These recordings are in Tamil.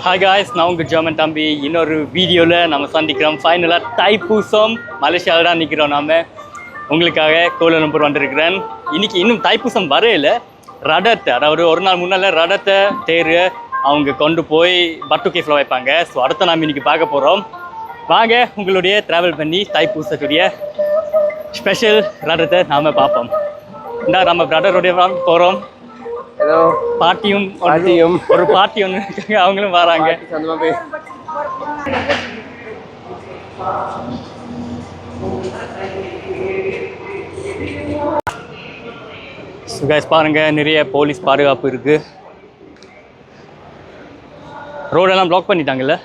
ஹாய் காய்ஸ், நான் உங்கள் ஜெர்மன் தம்பி. இன்னொரு வீடியோவில் நம்ம சந்திக்கிறோம். ஃபைனலாக தைப்பூசம் மலேசியாவில் தான் நிற்கிறோம். நாம் உங்களுக்காக கோலாலம்பூர் வந்திருக்கிறேன். இன்றைக்கி இன்னும் தைப்பூசம் வரையில ரடத்தை, அதாவது ஒரு நாள் முன்னால் ரடத்தை தேர் அவங்க கொண்டு போய் பட்டு கேஃபில் வைப்பாங்க. ஸோ அடுத்த நாம் இன்றைக்கி பார்க்க போகிறோம். வாங்க உங்களுடைய ட்ராவல் பண்ணி தைப்பூசத்துடைய ஸ்பெஷல் ரடத்தை நாம் பார்ப்போம். இந்த நம்ம பிரதருடைய போகிறோம். ஹலோ, பாட்டியும் ஒரு பாட்டி ஒன்று இருக்காங்க, அவங்களும் வராங்க. சுகாஷ் பாருங்க, நிறைய போலீஸ் பாதுகாப்பு இருக்கு. ரோடெல்லாம் பிளாக் பண்ணிட்டாங்கல்ல?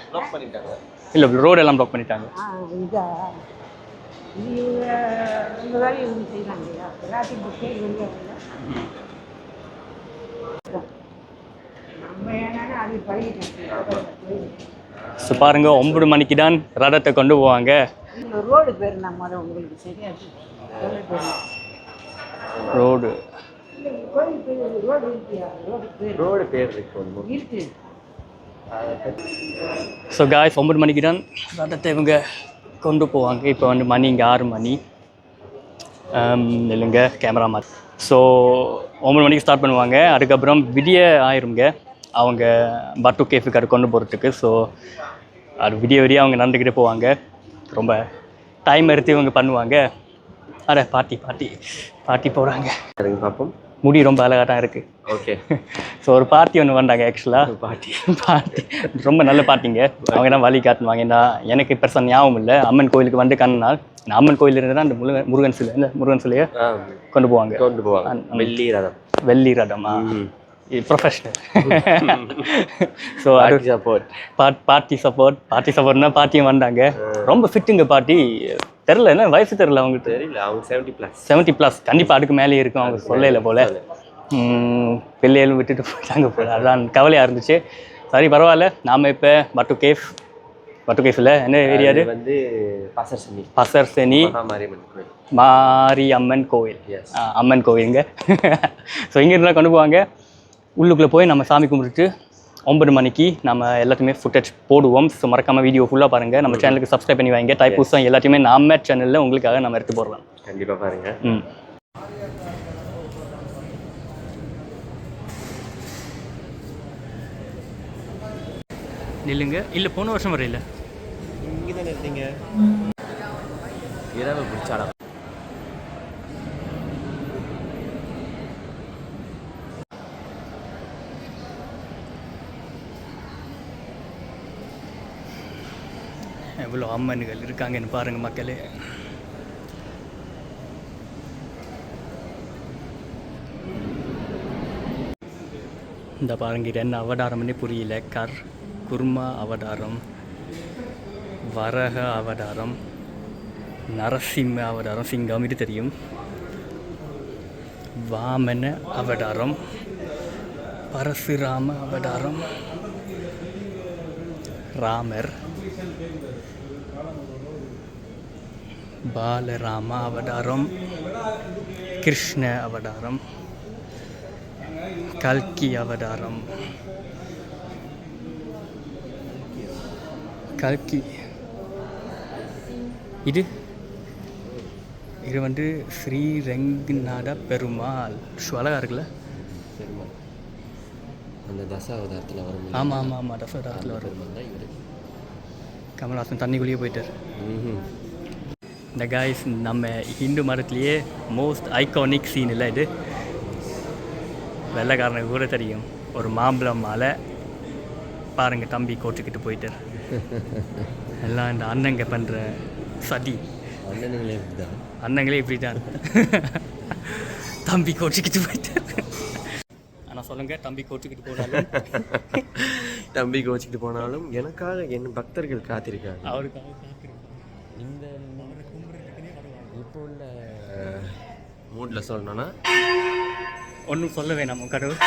இல்லை, ரோடெல்லாம் பிளாக் பண்ணிட்டாங்க. ஸோ பாருங்க, 9 மணிக்கு தான் ரதத்தை கொண்டு போவாங்க. ரோடு பேர் நம்ம உங்களுக்கு சரியா ரோடு ரோடு பேர் இருக்கு. ஸோ காய்ஸ், 9 மணிக்கு தான் ரதத்தை இவங்க கொண்டு போவாங்க. இப்போ வந்து மணி இங்கே 6 மணி இல்லைங்க கேமராமேன். ஸோ 9 மணிக்கு ஸ்டார்ட் பண்ணுவாங்க. அதுக்கப்புறம் விடிய ஆயிருங்க அவங்க பட்டு கேஃபுக்கு அது கொண்டு போகிறதுக்கு. ஸோ அது விடிய அவங்க நடந்துக்கிட்டே போவாங்க. ரொம்ப டைம் எடுத்து இவங்க பண்ணுவாங்க. அட பாட்டி போகிறாங்க. பார்ப்போம். முடி ரொம்ப அழகாக தான் இருக்குது. ஓகே. ஸோ ஒரு பார்ட்டி ஒன்று வந்தாங்க. ஆக்சுவலாக பாட்டி ரொம்ப நல்ல பார்ட்டிங்க. அவங்க தான் வழி காட்டுவாங்க. எனக்கு பெருசாக ஞாபகம் இல்லை. அம்மன் கோயிலுக்கு வந்து கண்ணால் அம்மன் கோயில் இருந்தால் அந்த முருகன் சிலையை கொண்டு போவாங்க. வெள்ளி ரதமா? ப்ரொஃபஷனல். ஸோ பார்ட்டி சப்போர்ட்னா பார்ட்டியும் வந்தாங்க. ரொம்ப ஃபிட்டுங்க பாட்டி. தெரில, என்ன வயசு தெரில அவங்களுக்கு. தெரியல, அவங்க 70+ கண்டிப்பாக அதுக்கு மேலேயே இருக்கும். அவங்க சொல்லல போல். பிள்ளைகளும் விட்டுட்டு போயிட்டாங்க போல். அதான் கவலையாக இருந்துச்சு. சரி, பரவாயில்ல. நாம் இப்போ பட்டு கேஃபில் என்ன ஏரியா வந்து பசர்செனி மாரியம்மன் கோயில். அம்மன் கோயிலுங்க. ஸோ இங்கே இருந்தால் கொண்டு போவாங்க. உள்ளுக்குள்ளே போய் நம்ம சாமி கும்பிட்டுட்டு 9 மணிக்கு நம்ம எல்லாத்தையுமே ஃபுட்டேஜ் போடுவோம். ஸோ மறக்காமல் வீடியோ ஃபுல்லாக பாருங்கள். நம்ம சேனலுக்கு சப்ஸ்கிரைப் பண்ணி வாங்க. தைப்பூசம் எல்லாத்தையுமே நம்ம சேனலில் உங்களுக்காக நம்ம எடுத்து போடலாம். கண்டிப்பாக பாருங்கள். இல்லைங்க, இல்லை போன வருஷம் வரையில இங்கே தானே இருந்தீங்க. இரவு பிடிச்சாலும் எவ்வளோ அம்மன்கள் இருக்காங்கன்னு பாருங்கள் மக்களே. இந்த பாருங்க, இது என்ன அவதாரம்னே புரியல. குர்மா அவதாரம், வரக அவதாரம், நரசிம்ம அவதாரம், சிங்கம் இது தெரியும், வாமன அவதாரம், பரசுராம அவதாரம், ராமர், பாலராம அவதாரம், கிருஷ்ண அவதாரம், கல்கி அவதாரம், இது வந்து ஸ்ரீ ரங்கநாத பெருமாள். அழகாக இருக்குல்ல? அந்த தசாவதாரத்தில் வரும். ஆமாம், தசாவதாரத்தில் வரும். கமல்ஹாசன் தண்ணிக்குள்ளேயே போயிட்டார். இந்த காய்ஸ், நம்ம ஹிந்து மதத்துலேயே மோஸ்ட் ஐகானிக் சீன் இல்லை இது. வெள்ளைக்காரனுக்கு கூட தெரியும். ஒரு மாம்பழம் மாலை பாருங்கள், தம்பி கோச்சுக்கிட்டு போயிட்டார். எல்லாம் இந்த அண்ணங்க பண்ணுற சதி. அண்ணங்களே இப்படி தான். தம்பி கோச்சுக்கிட்டு போயிட்டார். ஆனால் சொல்லுங்கள், தம்பி கோச்சுக்கிட்டு போனாலும் எனக்காக என் பக்தர்கள் காத்திருக்காங்க. அவருக்காக காத்திருக்காங்க. இந்த இப்போ உள்ள மூடில் சொல்லணும்னா ஒன்றும் சொல்ல வேணாம் கடவுள்.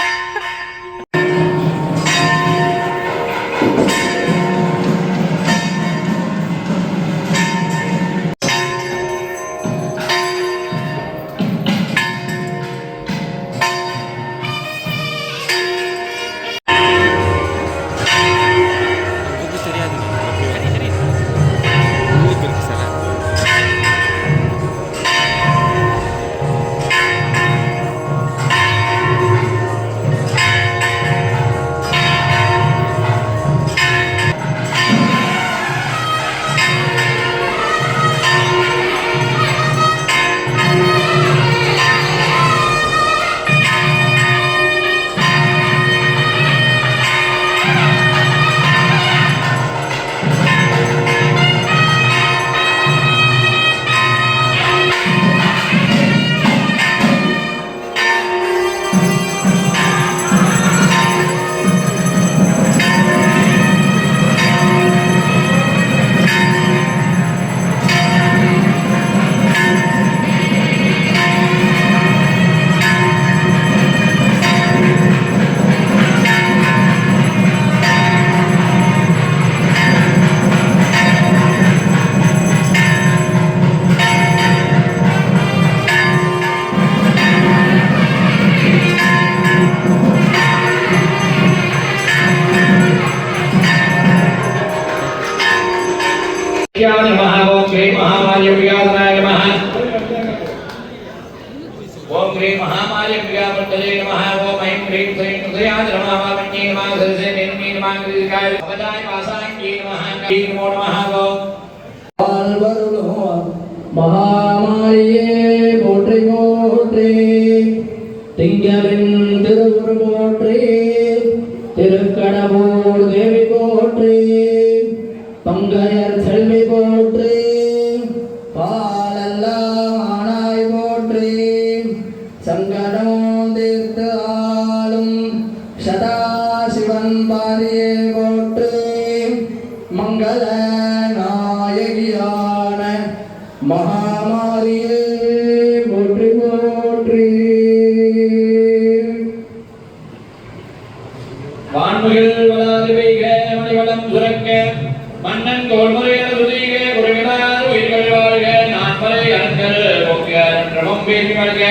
नमः ओम श्री महामार्य प्रियाय नमः ओम श्री महामार्य प्रियाय नमः ओम ऐं ह्रीं श्रीं हृदयाय नमः वामन्ये नमः सरसे नेन्ये नमः कृतिकाय अवदाय वासाङ्गे नमः नमो नमः ओम महामारिये போற்றி போற்றி திங்களின் திருவுரு போற்றி திருக்கடவுள் தேவி போற்றி பங்கையர் செல்வி போற்றி பாலெல்லாம் ஆனாய் போற்றி சங்கடம் தீர்த்து ஆளும் சதாசிவன் பாரியே போற்றி மங்கள நாயகியான महामारिये போற்றி போற்றி வான்முகில் வளாது பெய்க மணிவளம் சுரக்க மன்னன் தோல்முறையர் சுதீக குறைவிலார் உயிர்கள் வாழ்க நான்மறை அறங்கள் போக்க நன்றமும் பேசி வாழ்க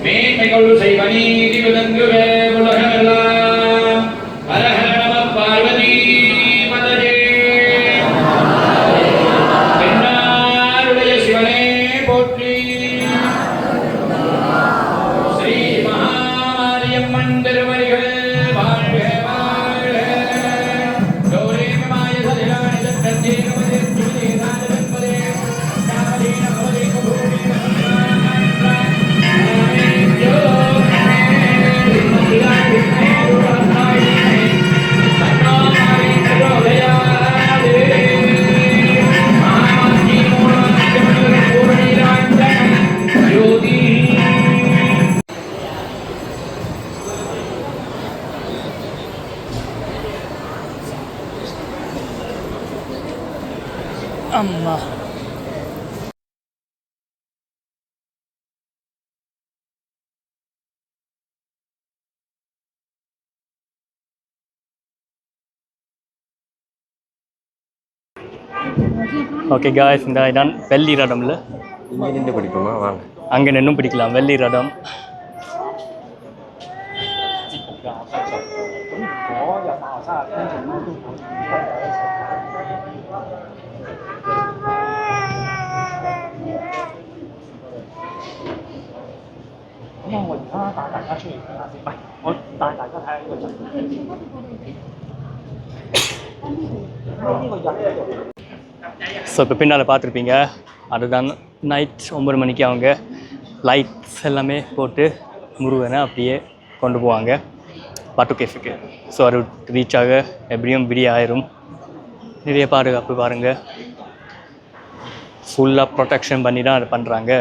மேன்மைகள் செய்வனீதி விளங்குக உலகமெல்லாம் ஹரஹர நம பார்வதி மதஜே போற்றி ஸ்ரீ மகாமாரியம்மன் திருவடிகள் வாழ்க வாழ்க கௌரி மாய சதிராணி சத்யே நமதே சுதே நாதன்பதே நாமதேன பவதே கபூரி அம்மா ஓகே காய்ஸ், இந்த இதான் வெள்ளி ரடம்ல. இங்கே நின்று பிடிப்போமா? வாங்க. அங்கே நின்றும் பிடிக்கலாம். வெள்ளி ரடம். ஸோ இப்போ பின்னால் பார்த்துருப்பீங்க, அதுதான் நைட் 9 மணிக்கு அவங்க லைட்ஸ் எல்லாமே போட்டு முருகனை அப்படியே கொண்டு போவாங்க பாட்டு கேஃபுக்கு. ஸோ அது ரீச் ஆக எப்படியும் விடிய ஆயிரும். நிறைய பாதுகாப்பு பாருங்கள், ஃபுல்லாக ப்ரொடெக்ஷன் பண்ணி தான் அதை பண்ணுறாங்க.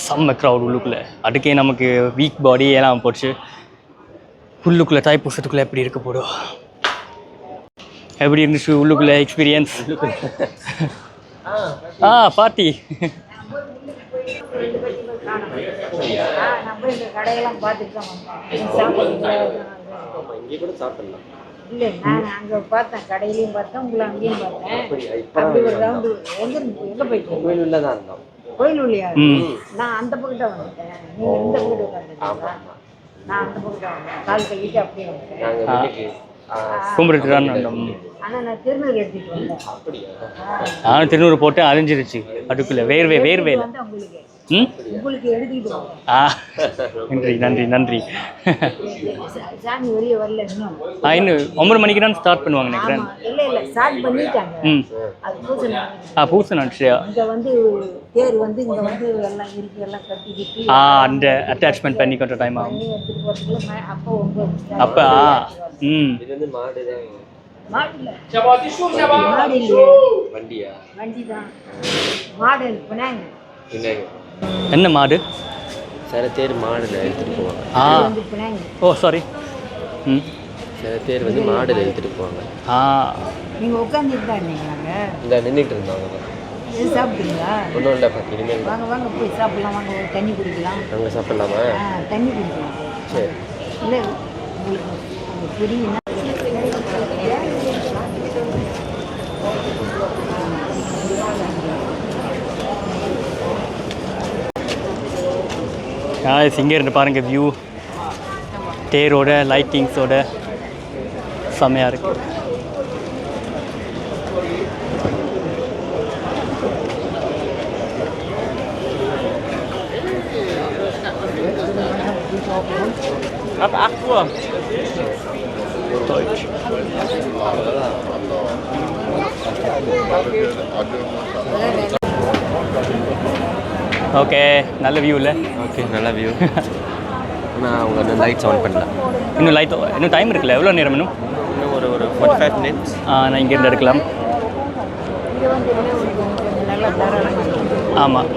செம்ம க்ரௌட் உள்ளுக்குள்ளே. அதுக்கே நமக்கு வீக் பாடி எல்லாம் போச்சு. உள்ளுக்குள்ளே தைப்பூசத்துக்குள்ளே எப்படி இருக்க போடும்? எப்படி இருந்துச்சு உள்ளுக்குள்ளே எக்ஸ்பீரியன்ஸ்? பார்ட்டி நம்ம இந்த கடையெல்லாம் பார்த்துட்டு தான் வந்தோம். இங்கே கூட சாப்பிடலாம். இல்லை, நான் அங்கே பார்த்தேன், கடையிலையும் பார்த்தேன், உங்களை அங்கேயும் பார்த்தேன். அப்படி ஒரு ரவுண்டு எங்கே போயிட்டு கோயிலுள்ள தான் இருந்தோம். கோயில் உள்ளியா? நான் அந்த பக்கத்தை வந்துட்டேன், நீங்கள் இந்த பக்கத்து உட்காந்துருக்கீங்களா? நான் அந்த பக்கத்தை வந்தேன், கால் கழிட்டு அப்படியே வந்துட்டேன். கும்பிட்டு தான் வந்தோம். ஆனால் நான் திருநூறு எடுத்துகிட்டு வந்தேன். நானும் திருநூறு போட்டு அழிஞ்சிருச்சு அதுக்குள்ளே. வேர்வே வந்து உங்களுக்கு எடுத்துக்கிட்டு நன்றி நன்றி நன்றி. சாமி வெளியே வரல இன்னும். இன்னும் 9 மணிக்கு தான் ஸ்டார்ட் பண்ணுவாங்க நினைக்கிறேன். இல்லை ஸ்டார்ட் பண்ணிட்டாங்க. அது பூசை நன்றியா. இங்கே வந்து தேர் வந்து இங்கே வந்து எல்லாம் இருக்கு, எல்லாம் கட்டிக்கிட்டு அந்த அட்டாச்மெண்ட் பண்ணி கொஞ்சம் டைம் ஆகும். எடுத்துகிட்டு போகிறதுக்குள்ள அப்போ அப்போ இது வந்து மாடு தான். மாடு இல்லையே, வண்டியா? வண்டி தான். மாடு பின்னாங்க. என்ன மாடு? சில தேர் மாடுல எடுத்துட்டு போவாங்க. ஓ சாரி. சில தேர் வந்து மாடுல எடுத்துட்டு போவாங்க. நீங்கள் உட்காந்துட்டு தான் இருந்தீங்க? இந்த நின்றுட்டு இருந்தாங்க. இது சாப்பிட்டீங்களா? ஒன்றும் இல்லை பாத்தி, இனிமேல் வாங்க வாங்க போய் சாப்பிடலாம். வாங்க, ஒரு தண்ணி குடிக்கலாம். அங்கே சாப்பிடலாமா? தண்ணி குடிக்கலாம். சரி. இல்லை உங்களுக்கு புரியுன்னா இங்கே இருந்து பாருங்கள் வியூ, தேரோட லைட்டிங்ஸோட செம்மையாக இருக்குது. Ab 8 Uhr. Deutsch. ஓகே நல்ல வியூ இல்லை ஓகே நல்ல வியூ. நான் அவங்க வந்து லைட்ஸ் ஆன் பண்ணல. இன்னும் லைட் இன்னும் டைம் இருக்குல்ல எவ்வளோ நேரம் இன்னும் இன்னும் ஒரு 45 minutes. நான் இங்கேருந்து எடுக்கலாம் நல்லா தாராளமாக ஆமாம்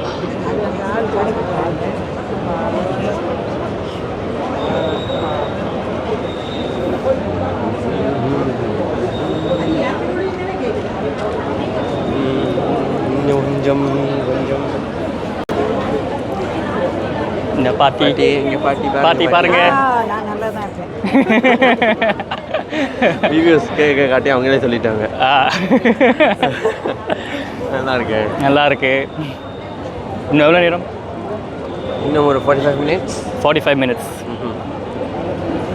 கொஞ்சம் கொஞ்சம் இந்த பாட்டி இங்கே பாட்டி பாருங்க நான் நல்லா தான் இருக்கேன். ரிவ்யூஸ் கேட்க காட்டி அவங்களே சொல்லிட்டாங்க. ஆ, நல்லா இருக்கேன். நல்லா இருக்கு இன்னும் எவ்வளோ நேரம் இன்னும் ஒரு 45 minutes. 45 minutes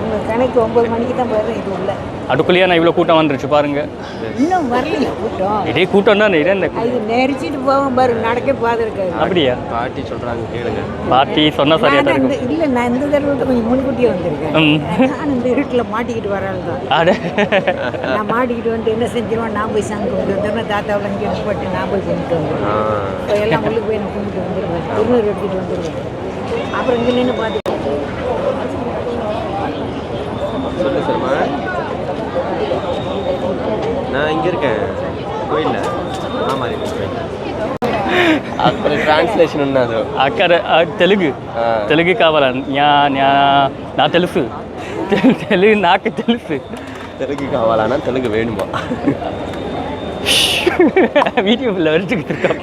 உங்கள் கணக்கு 9 மணிக்கு தான் வரும் இது உள்ள. அதுக்குள்ளேயே நான் இவ்வளோ கூட்டம் வந்துருச்சு பாருங்க இன்னும் வரலையா கூட்டம்? இதே கூட்டம் தான் இதே இந்த இது நெரிச்சிட்டு போகும் பாரு, நடக்க பாதை இருக்காது. அப்படியா பாட்டி சொல்கிறாங்க கேளுங்க. பாட்டி சொன்னால் சரியாக தான் இருக்கும் இல்லை, நான் இந்த தடவை கொஞ்சம் முன்கூட்டியே வந்திருக்கேன். ம். நான் இந்த இருட்டில் மாட்டிக்கிட்டு வராள் தான். அட நான் மாட்டிக்கிட்டு வந்து என்ன செஞ்சிருவேன், நான் போய் சாமி கும்பிட்டு வந்துடுவேன். தாத்தாவில் இங்கே போட்டு நான் போய் கும்பிட்டு வந்துடுவேன். இப்போ எல்லாம் உள்ளுக்கு போய் நான் கும்பிட்டு வந்துடுவேன். திருநூறு எடுத்துகிட்டு வந்துடுவேன். அப்புறம் இங்கே நின்று பார்த்து சொல்லு சர்மா. நான் இங்கே இருக்கேன் கோயிலில். ஆமாம் அப்புறம் ట్రాన్స్లేషన్ ఉన్నది అక్కడ తెలుగు తెలుగు కావాలా నా తెలుసు తెలుగు నాకు తెలుసు தெலுங்கு காவாலானா தெலுங்கு வேணுமா? வீடியோவில் வச்சுக்கிட்டு இருக்கோம்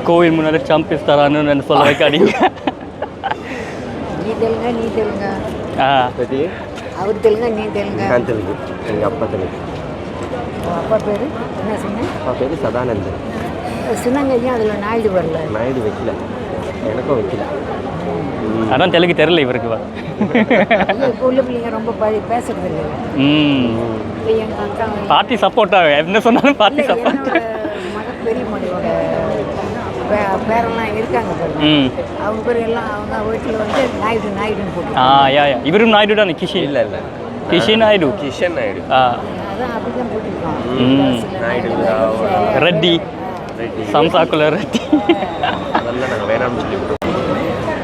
கோவில் முன்னாடி சம்பிஸ்தாரான்னு நான் சொல்ல வைக்காதீங்க நீ தெலுங்கா நீ தெலுங்கா? பற்றி அவர் தெலுங்கா நீ தெலுங்கா? நான் தெலுங்கு. எங்கள் அப்பா தெலுங்கு. அப்பா பேர் என்ன சொன்னேன்? அப்பா பேர் சதானந்தன். சொன்னாங்க ஏன் அதில் நாயுடு வரல? நாயுடு வைக்கல, எனக்கும் வைக்கல. அதான் தெலுங்கு தெரியல இவருக்கு வா இல்லை, இப்போ உள்ள பிள்ளைங்க ரொம்ப பேசுறது இல்லை. இல்லை, எங்கள் அக்கா பார்ட்டி சப்போர்ட்டாக என்ன சொன்னாலும் பார்ட்டி இல்லை, சப்போர்ட் என்னோட மகன் பெரிய மகளோட பேரெல்லாம் இருக்காங்க பாருங்க. அவங்க பேர் எல்லாம் அவங்க வீட்டில் வந்து நாயுடுன்னு போட்டு. யா இவரும் நாயுடு தான் கிஷி இல்லை இல்லை கிஷி நாயுடு கிஷன் நாயுடு. அதான் அப்படி தான் போட்டிருக்கோம். நாயுடு ரெட்டி ரெட்டி சம்சாக்குள்ள ரெட்டி அதெல்லாம் நாங்கள் வேணாம்னு சொல்லி விடுவோம்.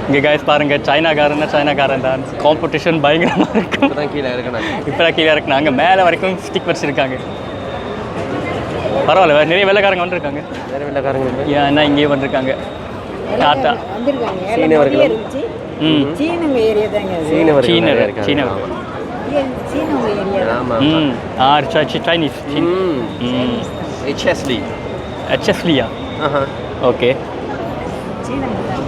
இங்கே காய்ஸ் பாருங்க சைனாக்காரன் தான் காம்படிஷன் பயங்கரமாக இருக்கும். இப்போ தான் கீழே இருக்கேன். இப்போ தான் கீழே இருக்கு. நாங்கள் மேலே வரைக்கும் ஸ்டிக் வச்சுருக்காங்க. பரவாயில்ல நிறைய வேலைக்காரங்க வந்திருக்காங்க. வேறு வெள்ளக்காரங்க ஏன் என்ன இங்கேயே வந்திருக்காங்க டாட்டா வந்திருக்காங்க. சீனவர்கள். சீனங்க ஏரியா தாங்க அது. சீனவர் சீனர் இருக்காங்க. சீனவர் சீனவங்க ஏரியா தான். ஆமாம். Chinese HST. ஹெச்எஸ்லியா ஓகே சீனங்க தான்.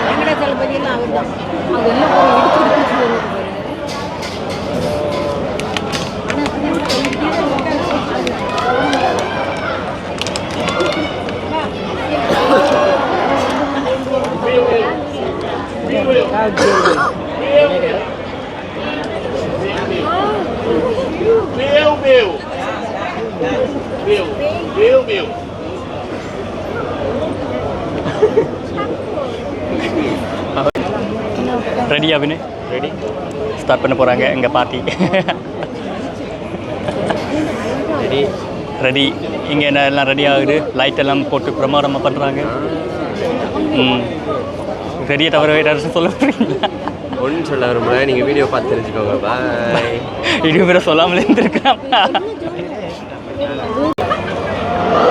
வெங்கடாச்சலபதியெல்லாம் அவர் தான். அவங்க எல்லாம் போய் இடிச்சுட்டு பிடிச்சி வருவாங்க பாருங்க. Meu. ரெடியா வினய் ரெடி ஸ்டார்ட் பண்ண போகிறாங்க எங்கள் பார்ட்டி ரெடி ரெடி இங்கே என்ன எல்லாம் ரெடி ஆகுது லைட் எல்லாம் போட்டு பிரமாதமாக பண்ணுறாங்க ரெடியை தவிர வேறு யாரும் சொல்ல போகிறீங்களா ஒன்றும் சொல்ல வரும்போது நீங்கள் வீடியோ பார்த்து தெரிஞ்சுக்கோங்க. பாய். இது பேரை சொல்லாமலே இருந்திருக்கான்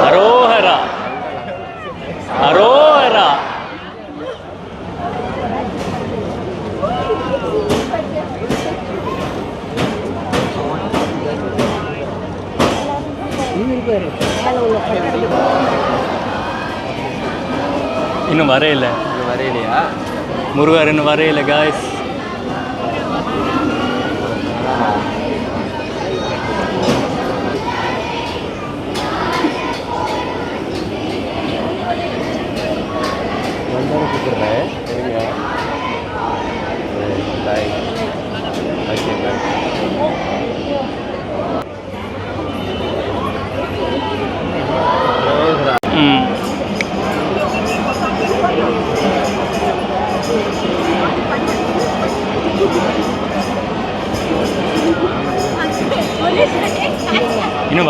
அரோஹரா அரோஹரா இன்னும் வரையில வரையிலையா? முருகர் இன்னும் வரையில காய்ஸ் வந்தாலும் கூப்பிடுறேன். பாய். Okay bye.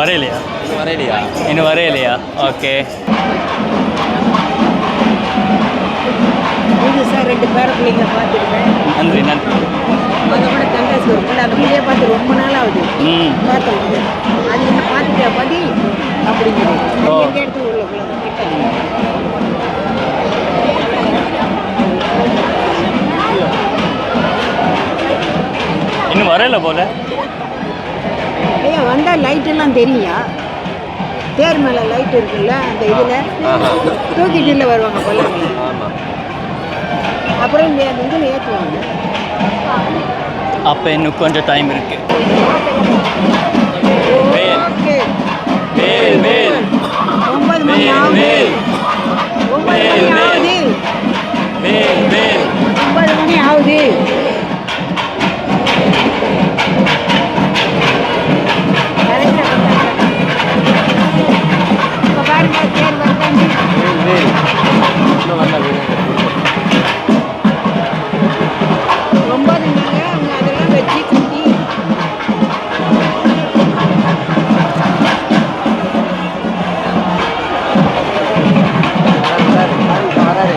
வரையிலையா? இன்னும் வரையிலையா? இன்னும் வரையிலையா? ஓகே. புதுசாக 2 பேர பிள்ளைங்களை பார்த்துருக்கேன். நன்றி நன்றி. அதை கூட தங்காசி ஒரு பிள்ளை, அந்த பிள்ளைய பார்த்து ரொம்ப நாள் ஆகுது. பார்த்தது அது என்ன பார்த்துட்டா பாதி அப்படிங்கிறது. எந்த இடத்துல உள்ள பிள்ளை கேட்டாங்க. இன்னும் வரையில போல. ஐயா வந்தால் லைட்டெல்லாம் தெரியா? தேர் மேலே லைட் இருக்குல்ல, அந்த இதில் தூக்கிட்டு வருவாங்க பல்லாங்க. ஆமாம். அப்புறம் இந்த இதில் ஏற்றுவாங்க. அப்போ இன்னும் கொஞ்சம் டைம் இருக்கு. வேல் ஓகே. வேல் வேல் 9 மணி வேல் ஆகுது. வேல் 9 மணி ஆகுது. வேல் வேல் 9 மணி ஆகுது. இப்போ பாருங்க தேர் வருதாங்க. வேல் இன்னும் வரல வேல். 9னாங்க அவங்க அதெல்லாம் வச்சு கட்டி வராரு.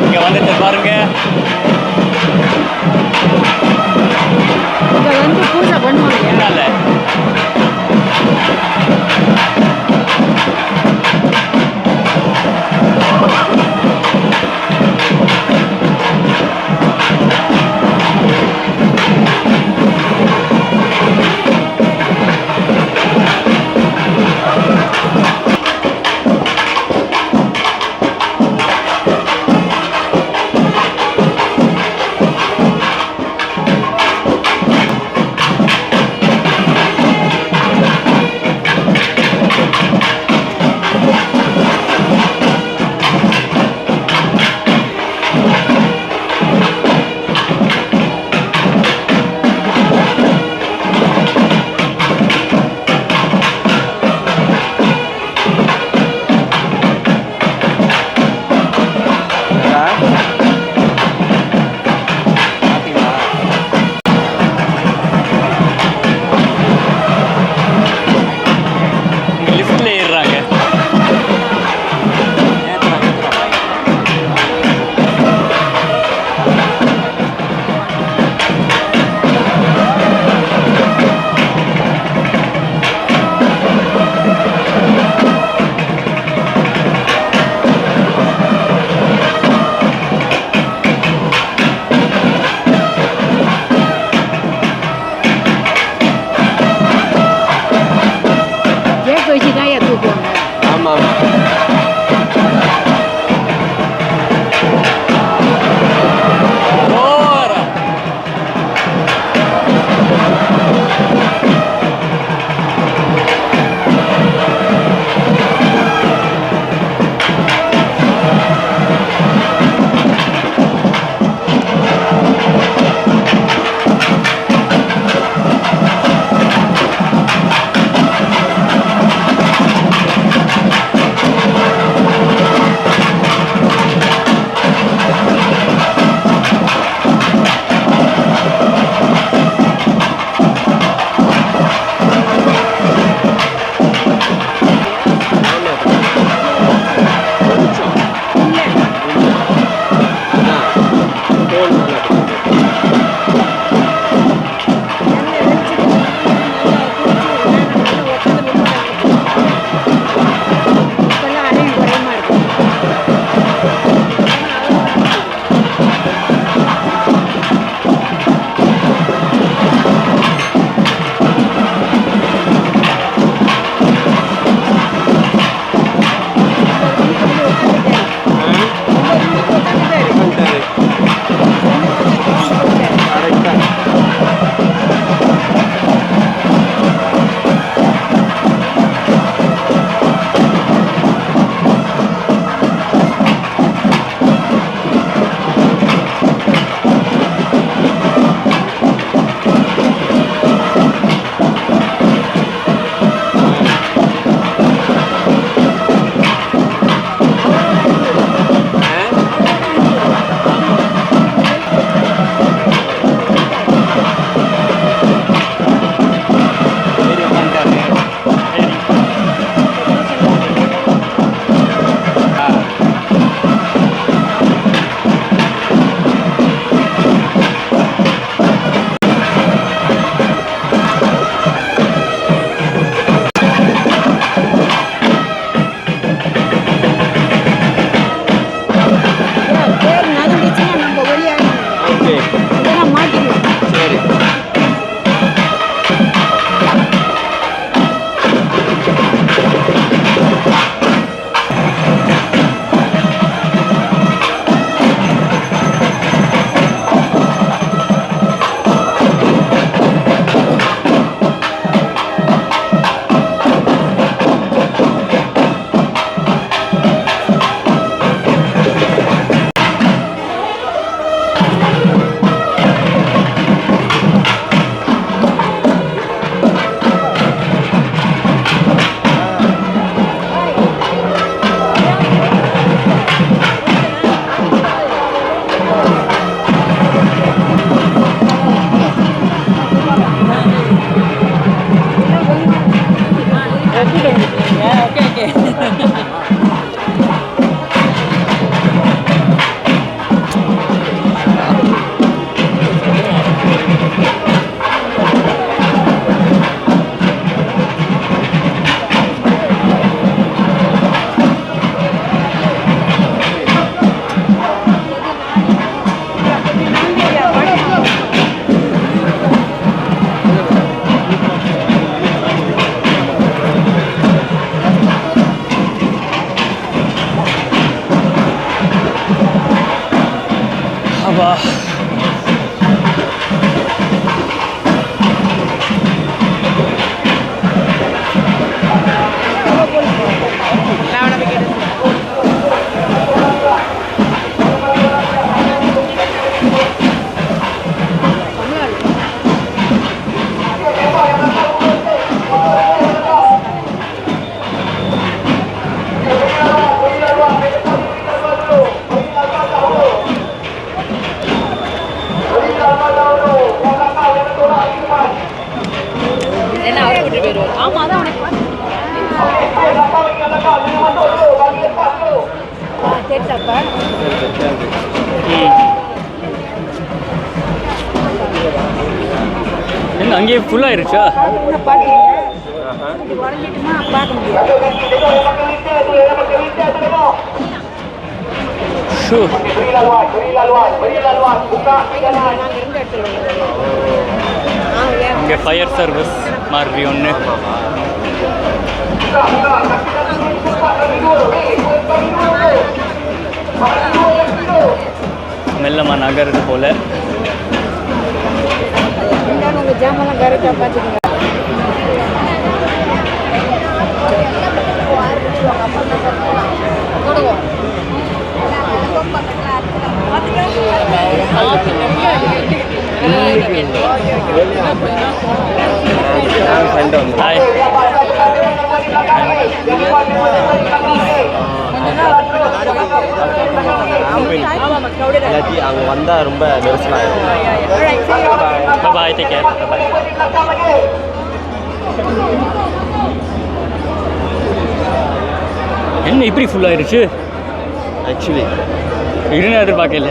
இங்கே வந்துட்டு பாருங்க. இதெல்லாம் மாட்டிக்குவோம். சரி. அப்பா தெரியாப்பா. என்ன அங்கேயே ஃபுல்லாகிருச்சா? பார்த்தீங்க உடஞ்சிட்டுமா பார்க்க முடியாது. ஷூ இங்கே ஃபயர் சர்வீஸ் மாதிரி ஒன்று. மெல்லமா நகருது போல. உங்கள் ஜாமெல்லாம் கரெக்டாக பார்த்துக்கோங்க. ஹாய். இல்லாட்டி அங்கே வந்தால் ரொம்ப நெரிசலாக. பாய், டேக் கேர். பாய். என்ன இப்படி ஃபுல்லாகிருச்சு? ஆக்சுவலி இருன்னு எதிர்பார்க்கல.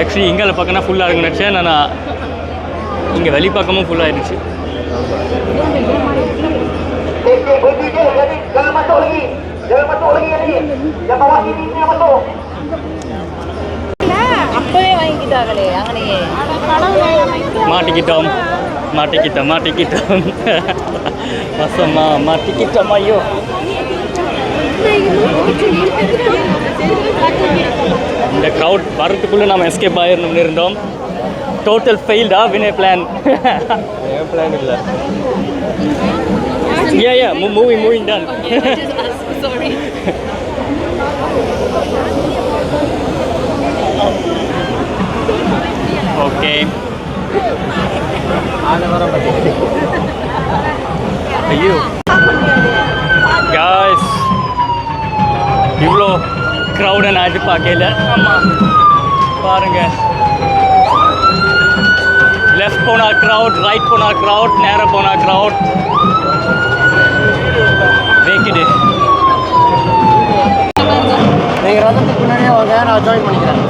ஆக்சுவலி இங்கே பக்கம்னா ஃபுல்லாக இருக்குன்னு நினச்சேன். நான் இங்கே வெளி பக்கமும் ஃபுல்லாகிடுச்சு. அப்பவே வாங்கிக்கிட்டாங்களே அங்கனையே. மாட்டிக்கிட்டோம் வசமா மாட்டிக்கிட்டோம். ஐயோ, இந்த க்ரௌட் வரத்துக்குள்ளே நம்ம எஸ்கேப் ஆகிடணும்னு இருந்தோம். டோட்டல் ஃபெயில்டா வினே பிளான். என் பிளான் இல்லை. Yeah, moving done. Sorry. Okay. ஐயோ guys, இவ்வளோ க்ரௌடை நான் எதிர்பார்க்கல. ஆமாம் பாருங்க, லெஃப்ட் போனால் க்ரௌட், ரைட் போனால் க்ரௌட், நேராக போனால் க்ரௌட். வேக்கிடு. நீங்கள் ரதத்துக்கு முன்னாடியே வாங்க, நான் ஜாயின் பண்ணிக்கிறேன்.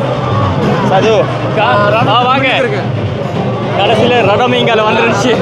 சது வாங்க. கடைசியில் ரடம் இங்கே வந்துருச்சு.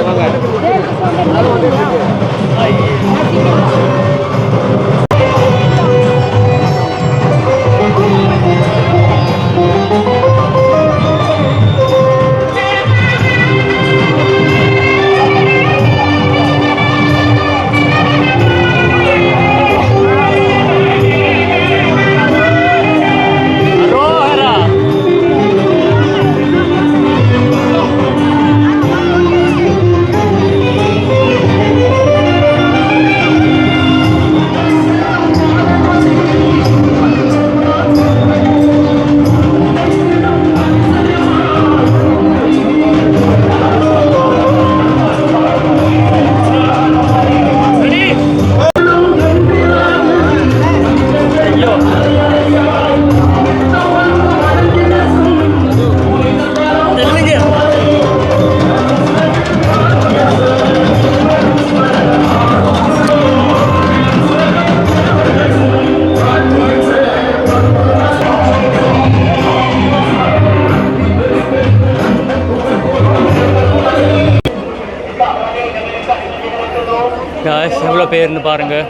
பேர்னு பாருங்கள்.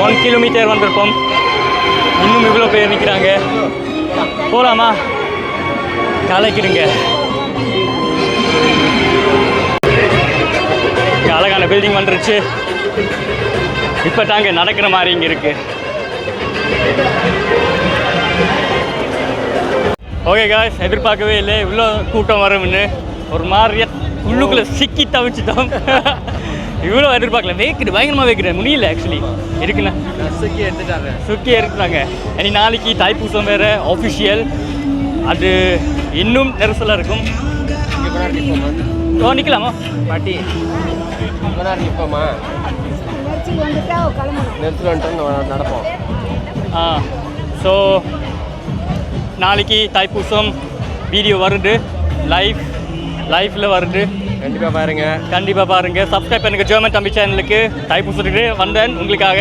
1 கிலோமீட்டர் வந்திருப்போம். இன்னும் இவ்வளோ பேர் நிற்கிறாங்க. போகலாமா? கலைக்கிடுங்க. அழகான பில்டிங் வந்துருச்சு. இப்போ தாங்க நடக்கிற மாதிரி இங்கே இருக்குது. ஓகே காய்ஸ், எதிர்பார்க்கவே இல்லை இவ்வளோ கூட்டம் வரும்னு. ஒரு மாதிரியா உள்ளுக்குள்ளே சிக்கி தவிச்சிட்டோம். இவ்வளோ எதிர்பார்க்கல. வைக்கிட்டு பயங்கரமாக வைக்கிறேன் முடியல. ஆக்சுவலி இருக்குண்ணா சுக்கி எடுத்துட்டாங்க. இனி நாளைக்கு தைப்பூசம் வேறு ஆஃபிஷியல். அது இன்னும் நெரிசலாக இருக்கும். ஓ நிற்கலாமா பாட்டி நிற்போமா? நிறுத்திட்டு வந்துட்டு நடப்போம். ஸோ நாளைக்கு தைப்பூசம் வீடியோ வருது. லைஃப்பில் வருது. கண்டிப்பாக பாருங்கள். சப்ஸ்கிரைப் பண்ணுங்கள் ஜெர்மன் தம்பி சேனலுக்கு. தைப்பூசத்துக்கு வந்தேன் உங்களுக்காக.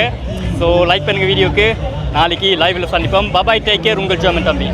ஸோ லைக் பண்ணுங்கள் வீடியோக்கு. நாளைக்கு லைவில் சந்திப்போம். பாய், டேக் கேர். உங்கள் ஜெர்மன் தம்பி.